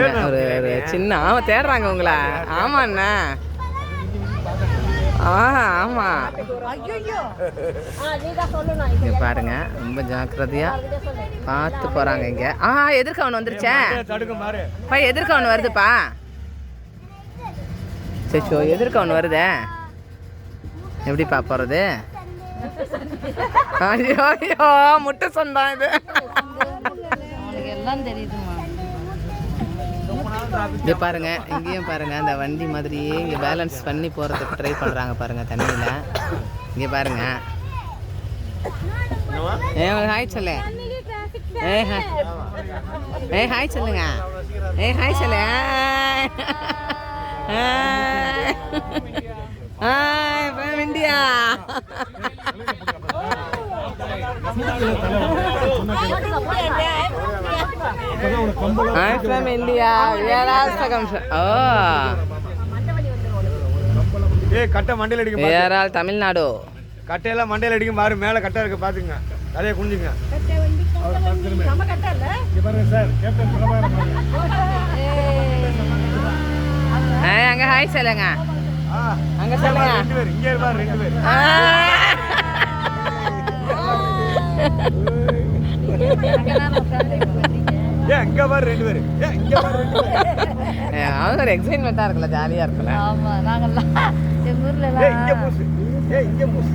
ஒரு சின்ன தேடுறாங்க உங்களை. ஆமா அண்ணா. ஆமா பாருங்க, ரொம்ப ஜாக்கிரதையா பார்த்து போறாங்க இங்க. எதிர்க்க அவன் வந்துருச்சே, எதிர்க்க அவன் வருதுப்பா. சச்சோ, எதிர்க்க அவன் வருதே, எப்படிப்பா போறது? ஐயோ ஐயோ, முட்டை சொந்தம் இது. எல்லாம் தெரியுதுமா. இங்கே பாருங்க, இங்கேயும் பாருங்க, அந்த வண்டி மாதிரியே இங்கே பேலன்ஸ் பண்ணி போகிறதுக்கு ட்ரை பண்ணுறாங்க பாருங்க தண்ணியில். இங்கே பாருங்க. ஹாய் சொல்லு. ஹாய் சொல்லுங்க. ஹாய் சொல்லு. Hi India. இந்தியா தமிழ்நாடு. கட்டையெல்லாம் மண்டையில் அடிக்கும் பாரு, மேலே கட்டை இருக்கு பாத்துங்க, நிறைய குஞ்சுங்க. அங்க ஹாய் சொல்லுங்க. அங்க சொல்லுங்க. இங்கே இருப்பாரு 2 பேர். அவங்க ஒரு எக்ஸைட்மெண்ட்டாக இருக்குல்ல, ஜாலியாக இருக்குல்ல. ஆமாம், நாங்கள்லாம் எங்கள் ஊரில் இங்கே பூசு, இங்கே பூசு.